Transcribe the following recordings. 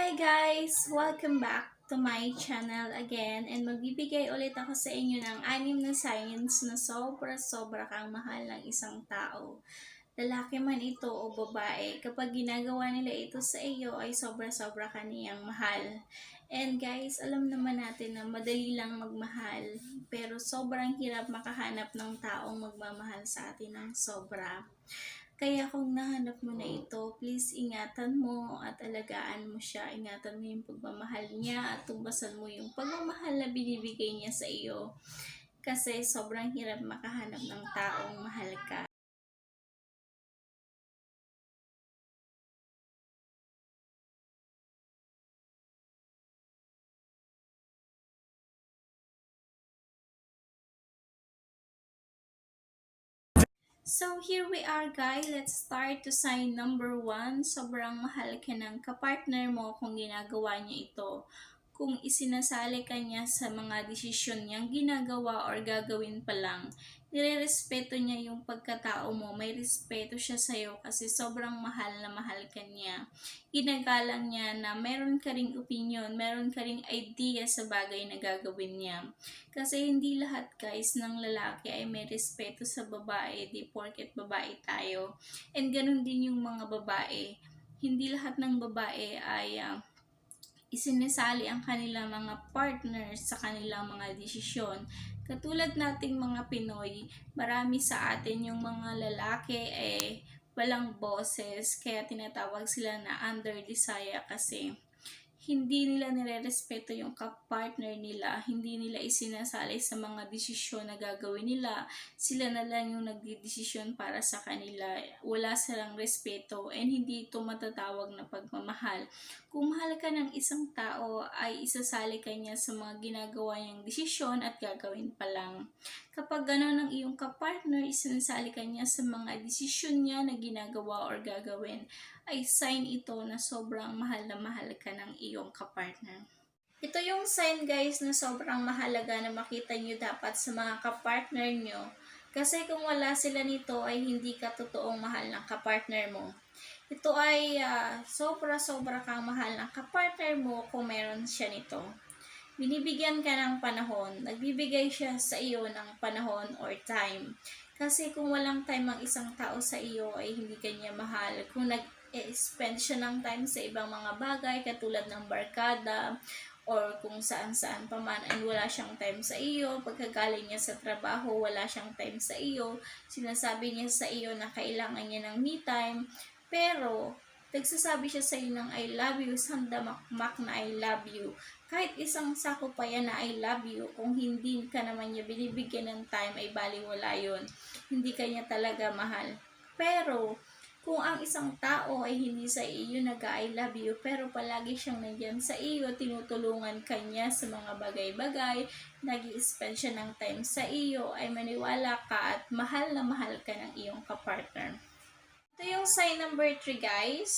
Hi guys! Welcome back to my channel again and magbibigay ulit ako sa inyo ng 6 na signs na sobra-sobra kang mahal ng isang tao. Lalaki man ito o babae, kapag ginagawa nila ito sa iyo ay sobra-sobra ka niyang mahal. And guys, alam naman natin na madali lang magmahal, pero sobrang hirap makahanap ng taong magmamahal sa atin ng sobra. Kaya kung nahanap mo na ito, please ingatan mo at alagaan mo siya. Ingatan mo yung pagmamahal niya at tumbasan mo yung pagmamahal na binibigay niya sa iyo. Kasi sobrang hirap makahanap ng taong mahal ka. So here we are guys, let's start to sign number 1. Sobrang mahal ka ng kapartner mo kung ginagawa niya ito. Kung isinasali ka niya sa mga desisyon niyang ginagawa or gagawin pa lang, nirerespeto niya yung pagkatao mo, may respeto siya sa'yo kasi sobrang mahal na mahal ka niya. Ginagalang niya na meron ka ring opinion, meron ka ring idea sa bagay na gagawin niya. Kasi hindi lahat guys ng lalaki ay may respeto sa babae, di porket babae tayo. And ganun din yung mga babae. Hindi lahat ng babae ay isinisali ang kanilang mga partners sa kanilang mga desisyon. Katulad nating mga Pinoy, marami sa atin yung mga lalaki walang boses, kaya tinatawag sila na under desire kasi hindi nila nire-respeto yung kapartner nila, hindi nila isinasali sa mga desisyon na gagawin nila, sila na lang yung nagdidesisyon para sa kanila, wala silang respeto and hindi ito matatawag na pagmamahal. Kung mahal ka ng isang tao ay isasali ka niya sa mga ginagawa niyang desisyon at gagawin pa lang. Kapag gano'n ang iyong kapartner, isinasali ka niya sa mga desisyon niya na ginagawa or gagawin, ay sign ito na sobrang mahal ka ng iyong kapartner. Ito yung sign guys na sobrang mahalaga na makita nyo dapat sa mga kapartner nyo. Kasi kung wala sila nito ay hindi ka totoong mahal ng kapartner mo. Ito ay sobra-sobra kang mahal ng kapartner mo kung meron siya nito. Binibigyan ka ng panahon, nagbibigay siya sa iyo ng panahon or time. Kasi kung walang time ang isang tao sa iyo ay hindi ka niya mahal. Kung nag-spend siya ng time sa ibang mga bagay katulad ng barkada or kung saan-saan pa man and wala siyang time sa iyo, pagkagaling niya sa trabaho, wala siyang time sa iyo, sinasabi niya sa iyo na kailangan niya ng me time, pero nagsasabi siya sa iyo ng I love you, sandamakmak na I love you. Kahit isang sako pa yan na I love you, kung hindi ka naman niya binibigyan ng time ay baliwala yun. Hindi ka niya talaga mahal. Pero kung ang isang tao ay hindi sa iyo nag-I love you, pero palagi siyang nandyan sa iyo, tinutulungan ka niya sa mga bagay-bagay, nag-i-spend siya ng time sa iyo, ay maniwala ka at mahal na mahal ka ng iyong kapartner. Ito yung sign number 3 guys.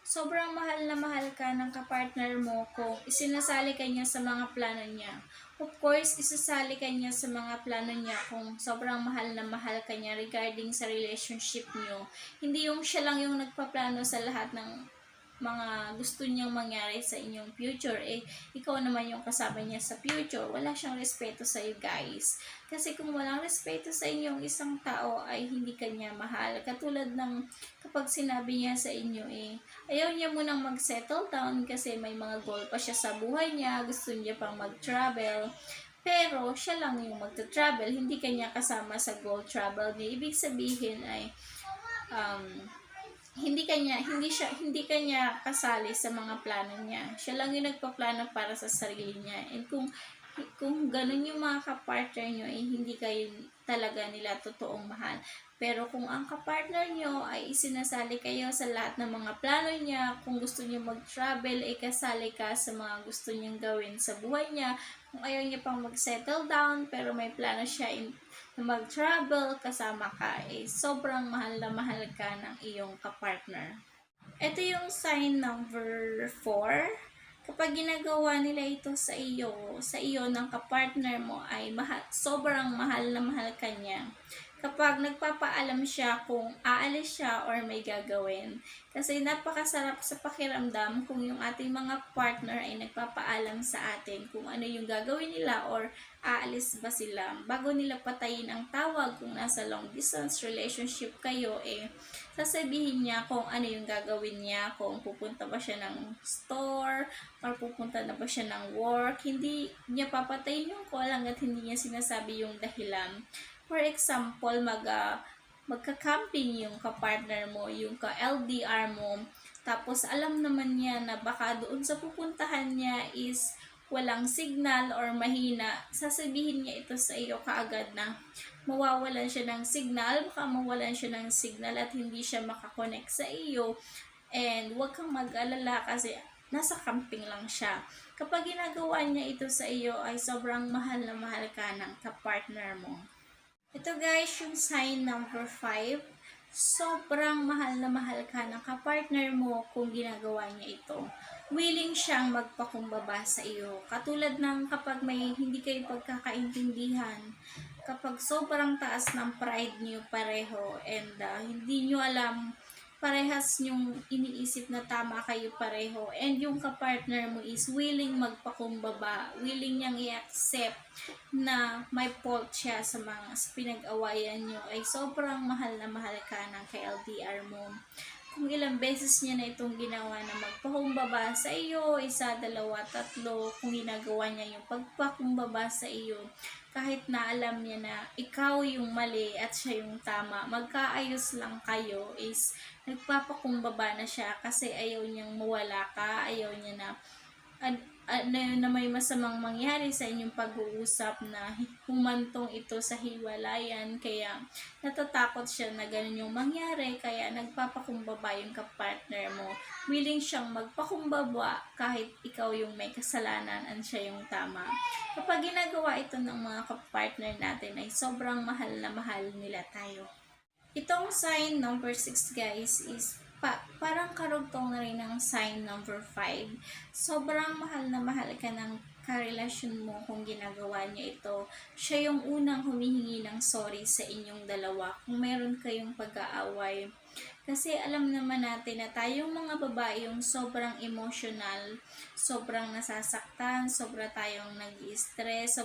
Sobrang mahal na mahal ka ng kapartner mo kung isinasali ka niya sa mga plano niya. Of course, isasali ka niya sa mga plano niya kung sobrang mahal na mahal ka niya regarding sa relationship niyo. Hindi yung siya lang yung nagpaplano sa lahat ng mga gusto niyang mangyari sa inyong future, ikaw naman yung kasama niya sa future, wala siyang respeto sa iyo guys. Kasi kung walang respeto sa inyong isang tao ay hindi kanya mahal. Katulad ng kapag sinabi niya sa inyo ayaw niya munang mag-settle down kasi may mga goal pa siya sa buhay niya, gusto niya pang mag-travel. Pero siya lang yung magta-travel, hindi kanya kasama sa goal travel niya. Ibig sabihin ay hindi kanya kasali sa mga plano niya. Siya lang yung nagpaplano para sa sarili niya. And kung ganun yung mga kapartner nyo, hindi kayo talaga nila totoong mahal. Pero kung ang kapartner nyo ay isinasali kayo sa lahat ng mga plano niya, kung gusto niyo mag-travel, kasali ka sa mga gusto niyang gawin sa buhay niya. Kung ayaw niya pang mag-settle down, pero may plano siya na mag-travel, kasama ka, sobrang mahal na mahal ka ng iyong kapartner. Ito yung sign number 4. Kapag ginagawa nila ito sa iyo ng kapartner mo ay sobrang mahal na mahal ka niya. kapag nagpapaalam siya kung aalis siya or may gagawin. Kasi napakasarap sa pakiramdam kung yung ating mga partner ay nagpapaalam sa atin kung ano yung gagawin nila or aalis ba sila. Bago nila patayin ang tawag kung nasa long distance relationship kayo, sasabihin niya kung ano yung gagawin niya, kung pupunta ba siya ng store or pupunta na ba siya ng work. Hindi niya papatayin yung call hanggat hindi niya sinasabi yung dahilan. For example, magka-camping yung ka-partner mo, yung ka-LDR mo, tapos alam naman niya na baka doon sa pupuntahan niya is walang signal or mahina, sasabihin niya ito sa iyo kaagad na mawawalan siya ng signal, baka mawalan siya ng signal at hindi siya makakonect sa iyo. And huwag kang mag-alala kasi nasa camping lang siya. Kapag ginagawa niya ito sa iyo ay sobrang mahal na mahal ka ng ka-partner mo. Ito guys, yung sign number 5. Sobrang mahal na mahal ka ng kapartner mo kung ginagawa niya ito. Willing siyang magpakumbaba sa iyo. Katulad ng kapag may hindi kayo pagkakaintindihan, kapag sobrang taas ng pride niyo pareho and hindi niyo alam, parehas yung iniisip na tama kayo pareho and yung kapartner mo is willing magpakumbaba, willing niyang i-accept na may fault siya sa pinag-awayan nyo, ay sobrang mahal na mahal ka ng ka-LDR mo. Kung ilang beses niya na itong ginawa na magpakumbaba sa iyo, 1, 2, 3, kung ginagawa niya yung pagpakumbaba sa iyo, kahit na alam niya na ikaw yung mali at siya yung tama, magkaayos lang kayo, is nagpapakumbaba na siya kasi ayaw niyang mawala ka, ayaw niya na na may masamang mangyari sa inyong pag-uusap, na humantong ito sa hiwalayan, kaya natatakot siya na ganun yung mangyari, kaya nagpapakumbaba yung kapartner mo. Willing siyang magpakumbaba kahit ikaw yung may kasalanan at siya yung tama. Kapag ginagawa ito ng mga kapartner natin ay sobrang mahal na mahal nila tayo. Itong sign number 6 guys is parang karugtong na rin ng sign number 5. Sobrang mahal na mahal ka ng karelasyon mo kung ginagawa niya ito. Siya yung unang humihingi ng sorry sa inyong dalawa kung meron kayong pag-aaway. Kasi alam naman natin na tayong mga babae yung sobrang emotional, sobrang nasasaktan, sobra tayong nag-i-stress,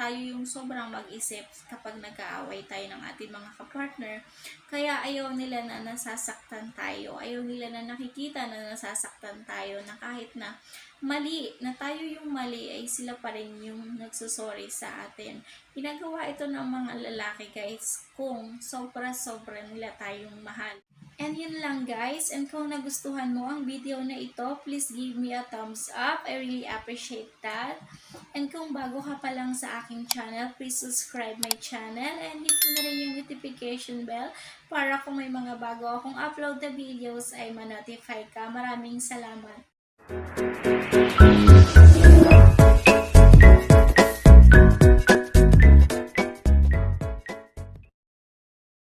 tayo yung sobrang mag-isip kapag nag-aaway tayo ng ating mga kapartner. Kaya ayaw nila na nasasaktan tayo, ayaw nila na nakikita na nasasaktan tayo, na kahit na mali, na tayo yung mali, ay sila pa rin yung nagsusorry sa atin. Ginagawa ito ng mga lalaki guys kung sobra-sobra nila tayong mahal. And yun lang guys, and kung nagustuhan mo ang video na ito, please give me a thumbs up. I really appreciate that. And kung bago ka pa lang sa aking channel, please subscribe my channel and hit mo na rin yung notification bell para kung may mga bago akong upload na videos ay ma-notify ka. Maraming salamat.